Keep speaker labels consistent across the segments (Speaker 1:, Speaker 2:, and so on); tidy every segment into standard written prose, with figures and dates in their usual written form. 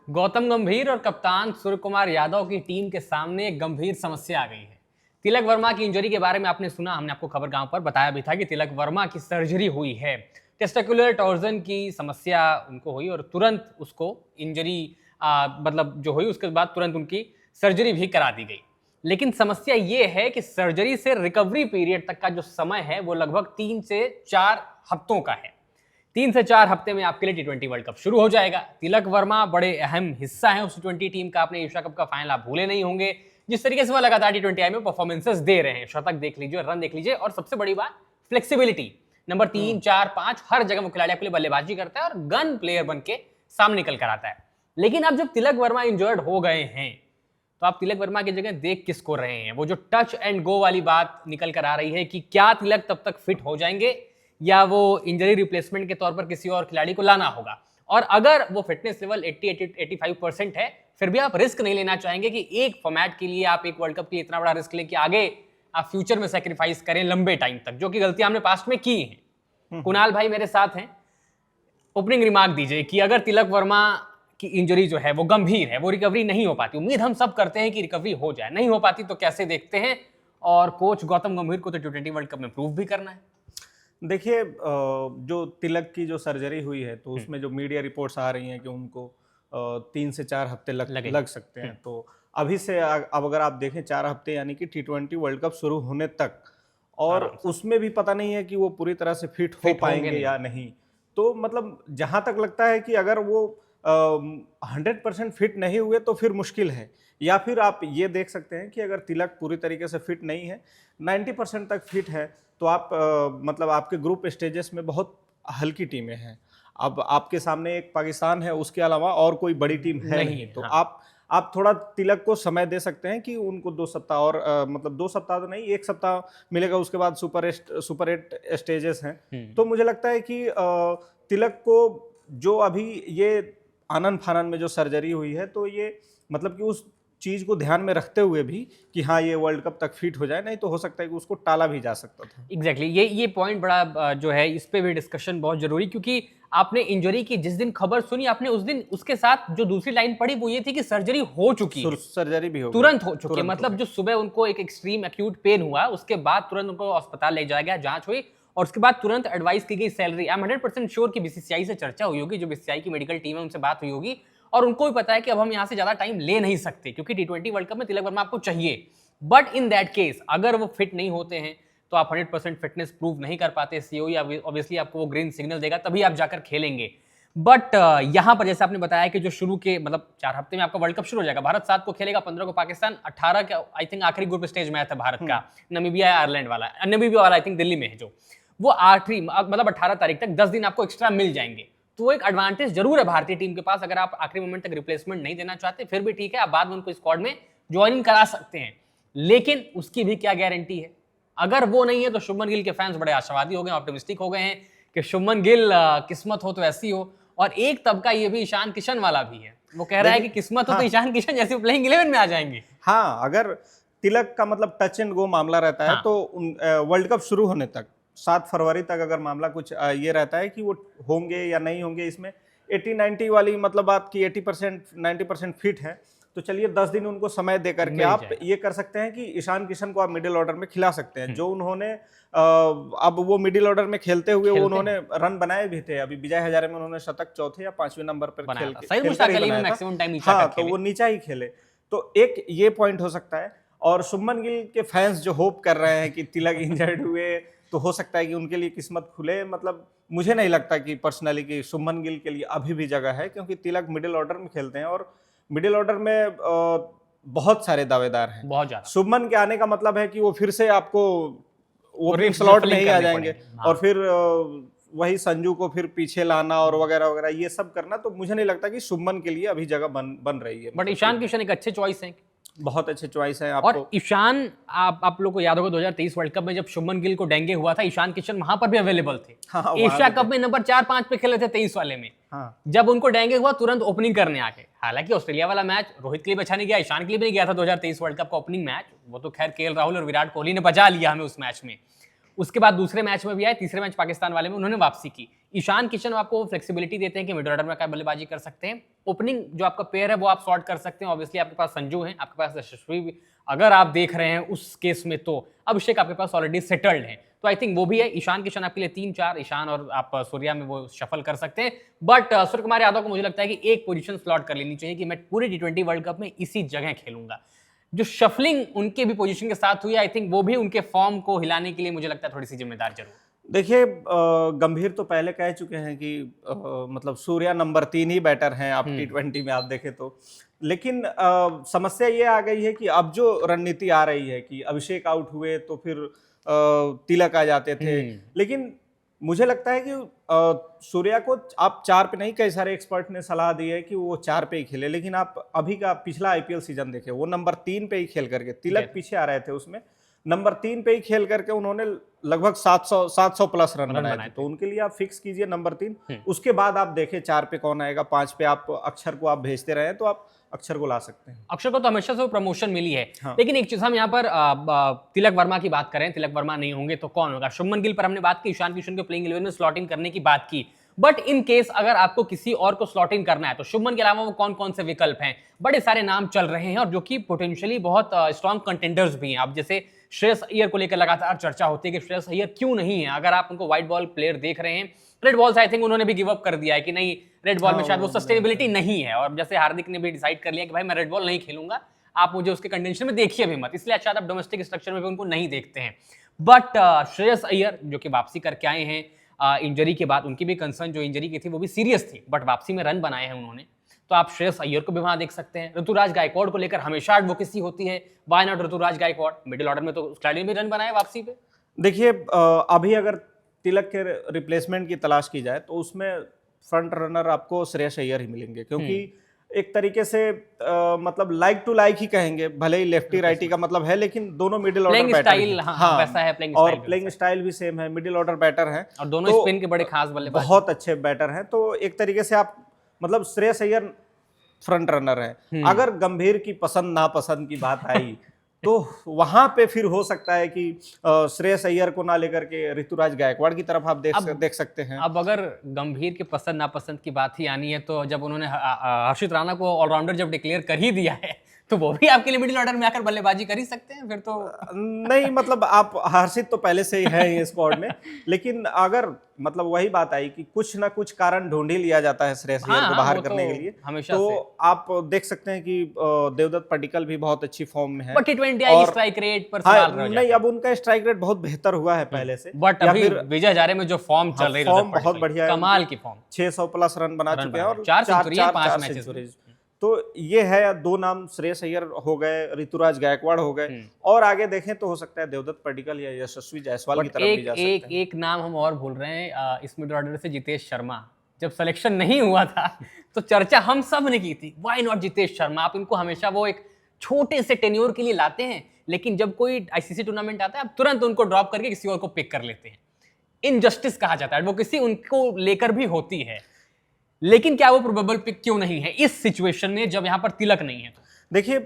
Speaker 1: गौतम गंभीर और कप्तान सूर्य कुमार यादव की टीम के सामने एक गंभीर समस्या आ गई है। तिलक वर्मा की इंजरी के बारे में आपने सुना, हमने आपको खबर गांव पर बताया भी था कि तिलक वर्मा की सर्जरी हुई है। टेस्टिकुलर टॉर्जन की समस्या उनको हुई और तुरंत उसको इंजरी मतलब जो हुई उसके बाद तुरंत उनकी सर्जरी भी करा दी गई। लेकिन समस्या ये है कि सर्जरी से रिकवरी पीरियड तक का जो समय है वो लगभग 3 से 4 हफ्तों का है। 3 से 4 हफ्ते में आपके लिए टी20 वर्ल्ड कप शुरू हो जाएगा। तिलक वर्मा बड़े अहम हिस्सा है उस टी20 टीम का। आपने एशिया कप का फाइनल आप भूले नहीं होंगे, जिस तरीके से वो लगातार टी20 आई में परफॉर्मेंसेस दे रहे हैं। शतक देख लीजिए, रन देख लीजिए, और सबसे बड़ी बात फ्लेक्सिबिलिटी। नंबर 3, 4, 5 हर जगह वो खिलाड़ी आपके लिए बल्लेबाजी करता है और गन प्लेयर बन के सामने निकल कर आता है। लेकिन अब जब तिलक वर्मा इंजर्ड हो गए हैं तो आप तिलक वर्मा की जगह देख किसको रहे हैं? वो जो टच एंड गो वाली बात निकल कर आ रही है कि क्या तिलक तब तक फिट हो जाएंगे या वो इंजरी रिप्लेसमेंट के तौर पर किसी और खिलाड़ी को लाना होगा। और अगर वो फिटनेस लेवल 80-85% है, फिर भी आप रिस्क नहीं लेना चाहेंगे कि एक फॉर्मेट के लिए आप एक वर्ल्ड कप के लिए इतना बड़ा रिस्क लें कि आगे आप फ्यूचर में सेक्रीफाइस करें लंबे टाइम तक, जो कि गलतियां हमने पास्ट में की हैं। कुणाल भाई मेरे साथ हैं, ओपनिंग रिमार्क दीजिए कि अगर तिलक वर्मा की इंजरी जो है वो गंभीर है, वो रिकवरी नहीं हो पाती, उम्मीद हम सब करते हैं कि रिकवरी हो जाए, नहीं हो पाती तो कैसे देखते हैं? और कोच गौतम गंभीर को तो टी20 वर्ल्ड कप में प्रूव भी करना है।
Speaker 2: देखिए, जो तिलक की जो सर्जरी हुई है तो उसमें जो मीडिया रिपोर्ट्स आ रही हैं कि उनको 3 से 4 हफ्ते लग सकते हैं। तो अभी से अब अगर आप देखें 4 हफ्ते यानी कि टी20 वर्ल्ड कप शुरू होने तक, और उसमें भी पता नहीं है कि वो पूरी तरह से फिट हो पाएंगे या नहीं। तो मतलब जहां तक लगता है कि अगर वो 100% फिट नहीं हुए तो फिर मुश्किल है, या फिर आप ये देख सकते हैं कि अगर तिलक पूरी तरीके से फिट नहीं है, 90% तक फिट है, तो आप मतलब आपके ग्रुप स्टेजेस में बहुत हल्की टीमें हैं। अब आपके सामने एक पाकिस्तान है, उसके अलावा और कोई बड़ी टीम है नहीं। तो हाँ। आप थोड़ा तिलक को समय दे सकते हैं कि उनको 2 सप्ताह और मतलब 2 सप्ताह तो नहीं, 1 सप्ताह मिलेगा, उसके बाद सुपर 8 स्टेजेस हैं। तो मुझे लगता है कि तिलक को जो अभी ये आनन फानन में जो सर्जरी हुई है, तो ये मतलब कि उस चीज को ध्यान में रखते हुए भी कि हाँ ये वर्ल्ड कप तक फिट हो जाए, नहीं तो हो सकता है कि उसको टाला भी जा सकता था।
Speaker 1: एग्जैक्टली ये पॉइंट बड़ा जो है, इस पे भी डिस्कशन बहुत जरूरी, क्योंकि आपने इंजरी की जिस दिन खबर सुनी, आपने उस दिन उसके साथ जो दूसरी लाइन पढ़ी वो ये थी कि सर्जरी हो चुकी है।
Speaker 2: सर्जरी भी हो
Speaker 1: तुरंत हो चुकी है, मतलब जो सुबह उनको एक एक्सट्रीम एक्यूट पेन हुआ, उसके बाद तुरंत उनको अस्पताल ले जाया गया, जांच हुई और उसके बाद तुरंत एडवाइस की गई सैलरी। आई एम 100% श्योर कि बीसीसीआई से चर्चा हुई होगी, जो बीसीसीआई की मेडिकल टीम है उनसे बात हुई होगी, और उनको भी पता है कि अब हम यहां से ज्यादा टाइम ले नहीं सकते क्योंकि टी20 वर्ल्ड कप में तिलक वर्मा आपको चाहिए। बट इन दैट केस अगर वो फिट नहीं होते हैं तो आप 100% फिटनेस प्रूव नहीं कर पाते, सीओई ऑब्वियसली आपको वो ग्रीन सिग्नल देगा, तभी आप जाकर खेलेंगे। बट यहां पर जैसे आपने बताया कि जो शुरू के मतलब 4 हफ्ते में आपका वर्ल्ड कप शुरू हो जाएगा। भारत 7 को खेलेगा, 15 को पाकिस्तान, 18 का आई थिंक आखिरी ग्रुप स्टेज मैच है भारत का, नमीबिया आयरलैंड वाला, नमीबिया वाला आई थिंक दिल्ली में है, जो वो आखिरी मतलब 18 तारीख तक 10 दिन आपको एक्स्ट्रा मिल जाएंगे। तो एक एडवांटेज जरूर है भारतीय टीम के पास। अगर आप आखिरी मोमेंट तक रिप्लेसमेंट नहीं देना चाहते फिर भी ठीक है, आप बाद में उनको स्क्वाड में ज्वाइनिंग करा सकते हैं, लेकिन उसकी भी क्या गारंटी है? अगर वो नहीं है तो शुभमन गिल के फैंस बड़े आशावादी हो गए, ऑप्टिमिस्टिक हो गए हैं कि शुभमन गिल किस्मत हो तो ऐसी हो। और एक तबका ये भी ईशान किशन वाला भी है, वो कह रहा है कि किस्मत हो तो ईशान किशन जैसे प्लेइंग 11 में आ जाएंगे।
Speaker 2: हाँ, अगर तिलक का मतलब टच एंड गो मामला रहता है तो वर्ल्ड कप शुरू होने तक 7 फरवरी तक अगर मामला कुछ ये रहता है कि वो होंगे या नहीं होंगे, इसमें 80-90 वाली मतलब आपकी 80% 90% फिट है, तो चलिए 10 दिन उनको समय दे करके आप ये कर सकते हैं कि ईशान किशन को आप मिडिल ऑर्डर में खिला सकते हैं, जो उन्होंने अब वो मिडिल ऑर्डर में खेलते हुए उन्होंने रन बनाए भी थे। अभी विजय हजारे में उन्होंने शतक चौथे या 5वें नंबर पर खेल के, हाँ, तो वो नीचा ही खेले। तो एक ये पॉइंट हो सकता है। और शुभमन गिल के फैंस जो होप कर रहे हैं कि तिलक इंजर्ड हुए तो हो सकता है कि उनके लिए किस्मत खुले, मतलब मुझे नहीं लगता कि पर्सनली कि शुभमन गिल के लिए अभी भी जगह है, क्योंकि तिलक मिडिल ऑर्डर में खेलते हैं और मिडिल ऑर्डर में बहुत सारे दावेदार हैं, बहुत ज्यादा। शुभमन के आने का मतलब है कि वो फिर से आपको ओपनिंग स्लॉट में ही आ जाएंगे और फिर वही संजू को फिर पीछे लाना और वगैरह वगैरह ये सब करना, तो मुझे नहीं लगता कि शुभमन के लिए अभी जगह बन रही है।
Speaker 1: बट ईशान किशन एक अच्छे चॉइस है,
Speaker 2: बहुत अच्छे चॉइस है आपको।
Speaker 1: और ईशान आप लोग को याद होगा 2023 वर्ल्ड कप में जब शुभमन गिल को डेंगू हुआ था, ईशान किशन वहां पर भी अवेलेबल थे। हाँ, एशिया कप में नंबर 4-5 पे खेले थे 23 वाले में। हाँ। जब उनको डेंगू हुआ तुरंत ओपनिंग करने आ गए। हालांकि ऑस्ट्रेलिया वाला मैच रोहित के लिए बचा नहीं गया, ईशान के लिए भी नहीं गया था 2023 वर्ल्ड कप का ओपनिंग मैच, वो तो खैर केएल राहुल और विराट कोहली ने बचा लिया हमें उस मैच में। उसके बाद दूसरे मैच में भी आए, तीसरे मैच पाकिस्तान वाले में उन्होंने वापसी की। ईशान किशन आपको फ्लेक्सिबिलिटी देते हैं कि मिडिल ऑर्डर में क्या बल्लेबाजी कर सकते हैं, ओपनिंग जो आपका पेयर है वो आप सॉर्ट कर सकते हैं। ऑब्वियसली आपके पास संजू है, आपके पास यशस्वी भी अगर आप देख रहे हैं उस केस में, तो अभिषेक आपके पास ऑलरेडी सेटल्ड है, तो आई थिंक वो भी है। ईशान किशन आपके लिए 3-4, ईशान और आप सूर्या में वो शफल कर सकते हैं। बट सूर्य कुमार यादव को मुझे लगता है कि एक पोजीशन स्लॉट कर लेनी चाहिए कि मैं पूरे T20 वर्ल्ड कप में इसी जगह खेलूंगा। जो शफलिंग उनके भी पोजीशन के साथ हुई, आई थिंक वो भी उनके फॉर्म को हिलाने के लिए मुझे लगता है थोड़ी सी जिम्मेदार जरूर।
Speaker 2: देखिए गंभीर तो पहले कह चुके हैं कि मतलब सूर्या नंबर 3 ही बैटर हैं आप T20 में आप देखें तो, लेकिन समस्या ये आ गई है कि अब जो रणनीति आ रही है कि अभिषेक आउट हुए तो फिर तिलक आ जाते थे, लेकिन मुझे लगता है कि सूर्या को आप 4 पे नहीं, कई सारे एक्सपर्ट ने सलाह दी है कि वो 4 पे ही खेले, लेकिन आप अभी का पिछला आईपीएल सीजन देखें, वो नंबर 3 पे ही खेल करके, तिलक पीछे आ रहे थे उसमें, नंबर 3 पे ही खेल करके उन्होंने लगभग 700 प्लस रन बनाए थे। तो उनके लिए आप फिक्स कीजिए नंबर 3, उसके बाद आप देखें 4 पे कौन आएगा, 5 पे आप अक्षर को आप भेजते रहे तो आप अक्षर को ला सकते हैं।
Speaker 1: अक्षर को तो हमेशा से प्रमोशन मिली है, हाँ। लेकिन एक चीज हम यहाँ पर तिलक वर्मा की बात करें, तिलक वर्मा नहीं होंगे तो कौन होगा? शुभमन गिल पर हमने बात की, ईशान किशन को प्लेइंग 11 में स्लॉट इन करने की बात की, बट इन केस अगर आपको किसी और को स्लॉट इन करना है तो शुभमन के अलावा वो कौन कौन से विकल्प हैं? बड़े सारे नाम चल रहे हैं और जो कि पोटेंशियली बहुत स्ट्रॉन्ग कंटेंडर्स भी हैं। अब जैसे श्रेयस अय्यर को लेकर लगातार चर्चा होती है कि श्रेयस अय्यर क्यों नहीं है। अगर आप उनको व्हाइट बॉल प्लेयर देख रहे हैं, रेड बॉल से आई थिंक उन्होंने भी गिव अप कर दिया है कि नहीं, रेड बॉल में शायद वो सस्टेनेबिलिटी नहीं है, और जैसे हार्दिक ने भी डिसाइड कर लिया कि भाई मैं रेड बॉल नहीं खेलूंगा, आप मुझे उसके कंडीशन में देखिए भी मत, इसलिए शायद आप डोमेस्टिक स्ट्रक्चर में भी उनको नहीं देखते हैं। बट श्रेयस अय्यर जो कि वापसी करके आए हैं इंजरी के बाद, उनकी भी कंसर्न जो इंजरी की थी वो भी सीरियस थी, बट वापसी में रन बनाए हैं उन्होंने, तो आप श्रेयस अय्यर को भी वहां देख सकते हैं। ऋतुराज गायकवाड़ को लेकर हमेशा एडवोकेसी होती है, why not Ruturaj Gaikwad? Middle order में तो उसने भी रन बनाए वापसी पे। देखिए
Speaker 2: अभी अगर तिलक के रिप्लेसमेंट की तलाश की जाए तो उसमें फ्रंट रनर आपको श्रेयस अय्यर ही मिलेंगे, क्योंकि एक तरीके से मतलब लाइक टू लाइक ही कहेंगे, भले ही लेफ्टी राइटी का मतलब है, लेकिन दोनों मिडिल ऑर्डर बैटर हैं।
Speaker 1: हाँ, वैसा है
Speaker 2: और प्लेइंग स्टाइल भी सेम है, मिडिल ऑर्डर बैटर हैं
Speaker 1: और दोनों स्पिन के बड़े खास बल्लेबाज,
Speaker 2: बहुत अच्छे बैटर हैं। तो एक तरीके से आप मतलब श्रेयस अय्यर फ्रंट रनर है। अगर गंभीर की पसंद नापसंद की बात आई तो वहां पे फिर हो सकता है कि श्रेयस अय्यर को ना लेकर के ऋतुराज गायकवाड़ की तरफ आप देख सकते हैं।
Speaker 1: अब अगर गंभीर के पसंद नापसंद की बात ही आनी है तो जब उन्होंने हर्षित राणा को ऑलराउंडर जब डिक्लेयर कर ही दिया है तो वो भी आपके लिए मिडिल ऑर्डर में आकर बल्लेबाजी कर ही सकते हैं फिर तो।
Speaker 2: नहीं मतलब आप हर्षित तो पहले से ही है स्क्वाड में, लेकिन अगर मतलब वही बात आई कि कुछ ना कुछ कारण ढूंढ ही लिया जाता है श्रेयस अय्यर को बाहर करने के लिए,
Speaker 1: हमेशा
Speaker 2: तो
Speaker 1: से।
Speaker 2: आप देख सकते हैं कि देवदत्त पडिक्कल भी बहुत अच्छी फॉर्म में है,
Speaker 1: बट T20 स्ट्राइक रेट पर सवाल रह
Speaker 2: नहीं, अब उनका स्ट्राइक रेट बहुत बेहतर हुआ है पहले से,
Speaker 1: बट अभी विजय हजारे में जो फॉर्म चल रही है,
Speaker 2: फॉर्म बहुत बढ़िया है,
Speaker 1: कमाल की फॉर्म,
Speaker 2: 600 प्लस रन बना चुके हैं और
Speaker 1: 4 सेंचुरी 5 मैचेस।
Speaker 2: तो ये है, 2 नाम श्रेयस अय्यर हो गए, ऋतुराज गायकवाड़ हो गए, और आगे देखें तो हो सकता है देवदत्त पडिक्कल या यशस्वी जायसवाल की तरफ भी जा सकते हैं।
Speaker 1: एक नाम हम और भूल रहे हैं इस मिडिल ऑर्डर से, जितेश शर्मा। जब सिलेक्शन नहीं हुआ था तो चर्चा हम सब ने की थी, व्हाई नॉट जितेश शर्मा? आप इनको हमेशा वो एक छोटे से टेन्योर के लिए लाते हैं, लेकिन जब कोई आईसीसी टूर्नामेंट आता है आप तुरंत उनको ड्रॉप करके किसी और को पिक कर लेते हैं। इनजस्टिस कहा जाता है, एडवोकेसी उनको लेकर भी होती है, लेकिन क्या वो प्रोबेबल पिक क्यों नहीं है इस सिचुएशन में जब यहां पर तिलक नहीं है?
Speaker 2: देखिए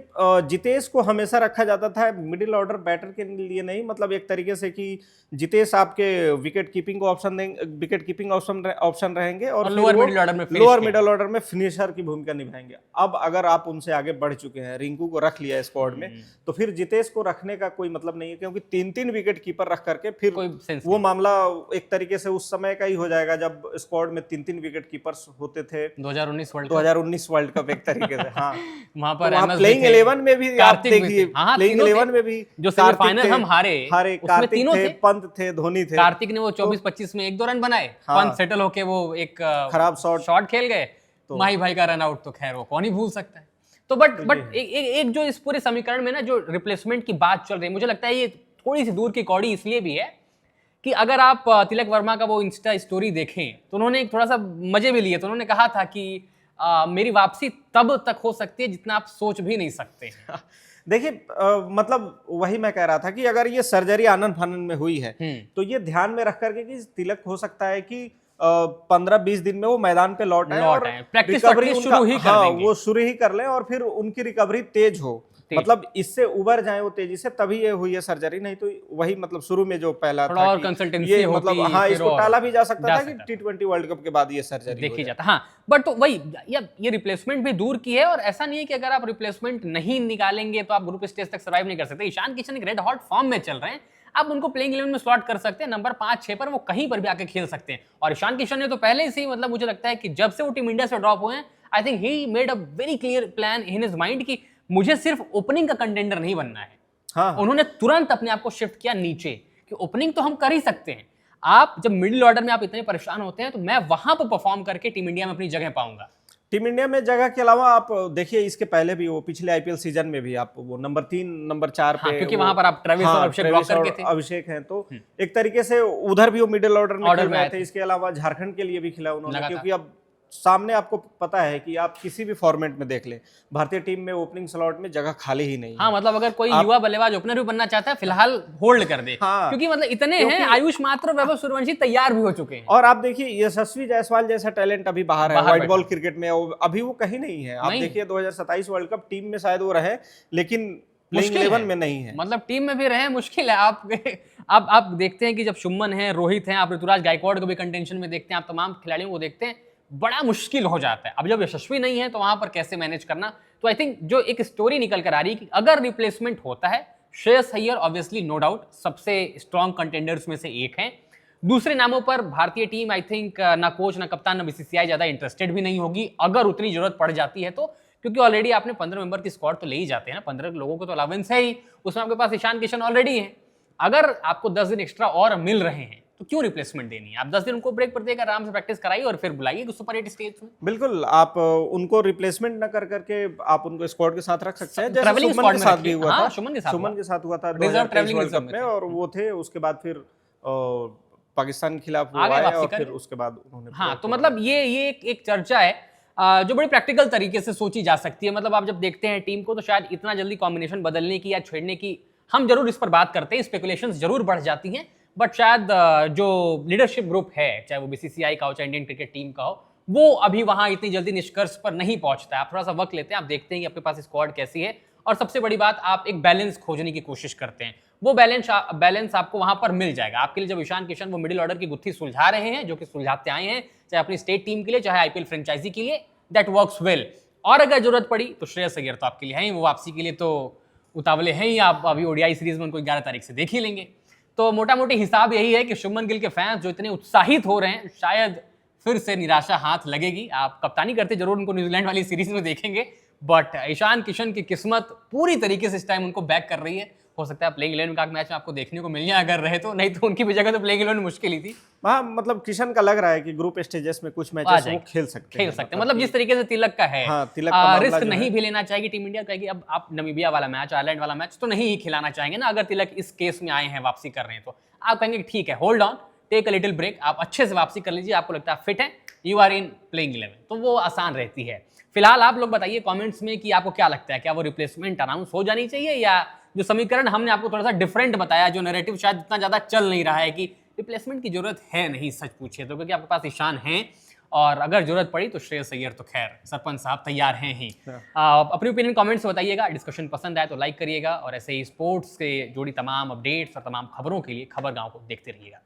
Speaker 2: जितेश को हमेशा रखा जाता था मिडिल ऑर्डर बैटर के लिए नहीं, मतलब एक तरीके से कि जितेश आपके विकेट कीपिंग को ऑप्शन देंगे, विकेट कीपिंग ऑप्शन रहेंगे और
Speaker 1: लोअर
Speaker 2: मिडिल ऑर्डर में फिनिशर की भूमिका निभाएंगे। अब अगर आप उनसे आगे बढ़ चुके हैं, रिंकू को रख लिया स्क्वाड में, तो फिर जितेश को रखने का कोई मतलब नहीं है, क्योंकि 3-3 विकेट कीपर रख करके फिर वो मामला एक तरीके से उस समय का ही हो जाएगा जब स्क्वाड में 3-3 विकेट कीपर्स होते थे 2019 वर्ल्ड कप एक तरीके से। हाँ, वहां पर प्लेइंग 11 में भी आप देखिए, प्लेइंग 11 में भी
Speaker 1: जो सेमीफाइनल हम हारे
Speaker 2: कार्तिक थे, पंत थे, धोनी थे।
Speaker 1: कार्तिक ने वो 24-25 में 1-2 रन बनाए, पंत सेटल होके वो एक
Speaker 2: खराब शॉट खेल गए,
Speaker 1: तो माही भाई का रन आउट तो खैर वो कौन ही भूल सकता है। तो बट एक जो इस पूरे समीकरण में ना जो रिप्लेसमेंट की बात चल रही है, मुझे लगता है ये थोड़ी सी दूर की कौड़ी इसलिए भी है कि अगर आप तिलक वर्मा का वो इंस्टा स्टोरी देखें तो उन्होंने एक थोड़ा सा मजे भी लिए, तो उन्होंने कहा था कि मेरी वापसी तब तक हो सकती है जितना आप सोच भी नहीं सकते हैं।
Speaker 2: देखिए मतलब वही मैं कह रहा था कि अगर ये सर्जरी आनन फानन में हुई है तो ये ध्यान में रख करके कि तिलक हो सकता है कि 15-20 दिन में वो मैदान पे लौट आए और
Speaker 1: प्रैक्टिस शुरू ही कर देंगे।
Speaker 2: वो शुरू ही कर लें और फिर उनकी रिकवरी तेज हो, मतलब इससे उबर जाए वो तेजी से, तभी ये हुई है सर्जरी, नहीं तो वही मतलब शुरू में जो पहला
Speaker 1: थोड़ा
Speaker 2: था
Speaker 1: और
Speaker 2: कि
Speaker 1: कंसल्टेंसी
Speaker 2: ये
Speaker 1: होती,
Speaker 2: मतलब हाँ
Speaker 1: फिर
Speaker 2: इसको
Speaker 1: और
Speaker 2: टाला भी जा सकता
Speaker 1: जा
Speaker 2: था कि
Speaker 1: सकता था।
Speaker 2: T20 वर्ल्ड कप के बाद ये सर्जरी
Speaker 1: देखी
Speaker 2: हो
Speaker 1: जाता, हाँ। बट तो वही ये रिप्लेसमेंट भी दूर की है, और ऐसा नहीं है कि अगर आप रिप्लेसमेंट नहीं निकालेंगे तो आप ग्रुप स्टेज तक सर्वाइव नहीं कर सकते। ईशान किशन एक रेड हॉट फॉर्म में चल रहे हैं, आप उनको प्लेइंग 11 में स्लॉट कर सकते हैं, नंबर 5-6 पर वो कहीं पर भी आके खेल सकते हैं। और ईशान किशन ने तो पहले से ही मतलब मुझे लगता है कि जब से वो टीम इंडिया से ड्रॉप हुए हैं, I think he made a very clear plan in his mind कि मुझे सिर्फ ओपनिंग का कंटेंडर नहीं बनना है।
Speaker 2: हाँ
Speaker 1: उन्होंने तुरंत अपने आप को शिफ्ट किया नीचे कि ओपनिंग तो हम कर ही सकते हैं, आप जब मिडिल ऑर्डर में आप इतने परेशान होते हैं तो मैं वहां पर परफॉर्म करके टीम इंडिया में अपनी जगह पाऊंगा।
Speaker 2: टीम इंडिया में जगह के अलावा आप देखिए इसके पहले भी वो पिछले आईपीएल सीजन में भी आप वो नंबर 3 नंबर 4
Speaker 1: हाँ,
Speaker 2: पे
Speaker 1: क्योंकि वहां पर आप ट्रेविस और अभिषेक
Speaker 2: ट्रेविस
Speaker 1: ब्लॉकर
Speaker 2: और
Speaker 1: के थे।
Speaker 2: अभिषेक हैं, तो एक तरीके से उधर भी वो मिडिल ऑर्डर में
Speaker 1: ऑर्डर
Speaker 2: खेल
Speaker 1: में
Speaker 2: रहे
Speaker 1: आए
Speaker 2: थे।
Speaker 1: थे।
Speaker 2: इसके अलावा झारखंड के लिए भी खेला उन्होंने,
Speaker 1: लगातार।
Speaker 2: क्योंकि अब सामने आपको पता है कि आप किसी भी फॉर्मेट में देख लें, भारतीय टीम में ओपनिंग स्लॉट में जगह खाली ही नहीं है।
Speaker 1: हाँ, मतलब अगर कोई युवा बल्लेबाज ओपनर भी बनना चाहता है, फिलहाल होल्ड कर दे।
Speaker 2: हाँ,
Speaker 1: क्योंकि मतलब इतने हैं, आयुष मात्र, वैभव सूर्यवंशी तैयार भी हो चुके हैं।
Speaker 2: और आप देखिए यशस्वी जायसवाल जैसा टैलेंट अभी बाहर है, व्हाइट
Speaker 1: बैठा
Speaker 2: बॉल क्रिकेट में अभी वो कहीं नहीं है। आप
Speaker 1: नहीं।
Speaker 2: देखिए 2027 वर्ल्ड कप टीम में शायद वो रहे, लेकिन प्लेइंग
Speaker 1: मुश्किल
Speaker 2: 11
Speaker 1: है।
Speaker 2: में नहीं है।
Speaker 1: मतलब टीम में भी रहे, मुश्किल है। आप देखते हैं कि जब शुभमन है, रोहित हैं, आप ऋतुराज गायकवाड़ को भी कंटेंशन में देखते हैं, आप तमाम खिलाड़ियों को देखते हैं, बड़ा मुश्किल हो जाता है। अब जब यशस्वी नहीं है तो वहां पर कैसे मैनेज करना। तो आई थिंक जो एक स्टोरी निकल कर आ रही है कि अगर रिप्लेसमेंट होता है, Shreyas Iyer obviously no doubt सबसे स्ट्रॉन्ग कंटेंडर्स में से एक हैं। दूसरे नामों पर भारतीय टीम आई थिंक ना कोच, ना कप्तान, ना बीसीसीआई ज्यादा इंटरेस्टेड भी नहीं होगी अगर उतनी जरूरत पड़ जाती है तो, क्योंकि ऑलरेडी आपने 15 मेंबर की स्क्वाड तो ले ही जाते हैं ना, 15 लोगों को तो अलावेंस है ही, उसमें आपके पास ईशान किशन ऑलरेडी है। अगर आपको 10 दिन एक्स्ट्रा और मिल रहे हैं तो क्यों रिप्लेसमेंट देनी है? आप 10 दिन उनको ब्रेक पर देकर आराम से प्रैक्टिस कराइए और फिर बुलाइए सुपर 8 स्टेज में।
Speaker 2: बिल्कुल, आप उनको रिप्लेसमेंट न कर करके आप उनको स्क्वाड के साथ रख सकते हैं, जैसे
Speaker 1: ट्रैवलिंग
Speaker 2: सुमन
Speaker 1: स्क्वाड
Speaker 2: के
Speaker 1: में
Speaker 2: साथ
Speaker 1: रखिए।
Speaker 2: भी हुआ
Speaker 1: हाँ,
Speaker 2: था।
Speaker 1: सुमन के साथ हुआ।
Speaker 2: था
Speaker 1: reserve
Speaker 2: 2023
Speaker 1: travelling
Speaker 2: world
Speaker 1: reserve
Speaker 2: cup
Speaker 1: में
Speaker 2: में,
Speaker 1: थे।
Speaker 2: और वो थे। उसके बाद फिर पाकिस्तान के खिलाफ वो
Speaker 1: आगे
Speaker 2: आए,
Speaker 1: वापसी
Speaker 2: और
Speaker 1: करें।
Speaker 2: फिर उसके बाद उन्होंने
Speaker 1: हाँ,
Speaker 2: पूरा
Speaker 1: तो मतलब ये एक चर्चा है जो बड़ी प्रैक्टिकल तरीके से सोची जा सकती है। मतलब आप जब देखते हैं टीम को तो शायद इतना जल्दी कॉम्बिनेशन बदलने की या छेड़ने की हम जरूर इस पर बात करते हैं, स्पेकुलेशंस जरूर बढ़ जाती हैं, बट शायद जो लीडरशिप ग्रुप है, चाहे वो बीसीसीआई का हो चाहे इंडियन क्रिकेट टीम का हो, वो अभी वहां इतनी जल्दी निष्कर्ष पर नहीं पहुंचता है। आप थोड़ा सा वक्त लेते हैं, आप देखते हैं कि आपके पास स्क्वाड कैसी है, और सबसे बड़ी बात आप एक बैलेंस खोजने की कोशिश करते हैं। वो बैलेंस आपको वहां पर मिल जाएगा। आपके लिए जब ईशान किशन वो मिडिल ऑर्डर की गुत्थी सुलझा रहे हैं, जो कि सुलझाते आए हैं, चाहे अपनी स्टेट टीम के लिए चाहे आईपीएल फ्रेंचाइजी के लिए, दैट वर्क्स वेल। और अगर जरूरत पड़ी तो श्रेयस अय्यर तो आपके लिए हैं ही, वो वापसी के लिए तो उतावले हैं ही। आप अभी ओडीआई सीरीज में उनको 11 तारीख से देख ही लेंगे। तो मोटा मोटी हिसाब यही है कि शुभमन गिल के फैंस जो इतने उत्साहित हो रहे हैं, शायद फिर से निराशा हाथ लगेगी। आप कप्तानी करते जरूर उनको न्यूजीलैंड वाली सीरीज में देखेंगे, बट ईशान किशन की किस्मत पूरी तरीके से इस टाइम उनको बैक कर रही है। हो सकता है प्लेइंग 11 का मैच में आपको देखने को मिल जाए अगर रहे तो, नहीं तो उनकी भी जगह तो प्लेइंग 11 मुश्किल ही थी।
Speaker 2: हाँ, मतलब किशन का लग रहा है कि ग्रुप स्टेजेस में कुछ मैचेस वो खेल सकते हैं।
Speaker 1: मतलब जिस तरीके से तिलक का है,
Speaker 2: हाँ, तिलक का मामला
Speaker 1: रिस्क
Speaker 2: जो
Speaker 1: नहीं
Speaker 2: है।
Speaker 1: भी लेना चाहेगी टीम इंडिया, कहेगी अब आप नमीबिया वाला मैच, आयरलैंड वाला मैच तो नहीं ही खिलाना चाहेंगे ना। अगर तिलक इस केस में आए हैं, वापसी कर रहे हैं, तो आप कहेंगे ठीक है, hold on, take a little break, आप अच्छे से वापसी कर लीजिए, आपको लगता है फिट है, यू आर इन प्लेइंग 11, तो वो आसान रहती है। फिलहाल आप लोग बताइए कमेंट्स में कि आपको क्या लगता है, क्या वो रिप्लेसमेंट अनाउंस हो जानी चाहिए, या जो समीकरण हमने आपको थोड़ा सा डिफरेंट बताया, जो नैरेटिव शायद इतना ज्यादा चल नहीं रहा है कि रिप्लेसमेंट की जरूरत है नहीं, सच पूछिए तो, क्योंकि आपके पास ईशान हैं, और अगर जरूरत पड़ी तो श्रेयस अय्यर तो खैर सरपंच साहब तैयार हैं ही। अपनी ओपिनियन कमेंट्स में बताइएगा। डिस्कशन पसंद आए तो लाइक करिएगा, और ऐसे ही स्पोर्ट्स से जुड़ी तमाम अपडेट्स और तमाम खबरों के लिए खबर गांव को देखते रहिएगा।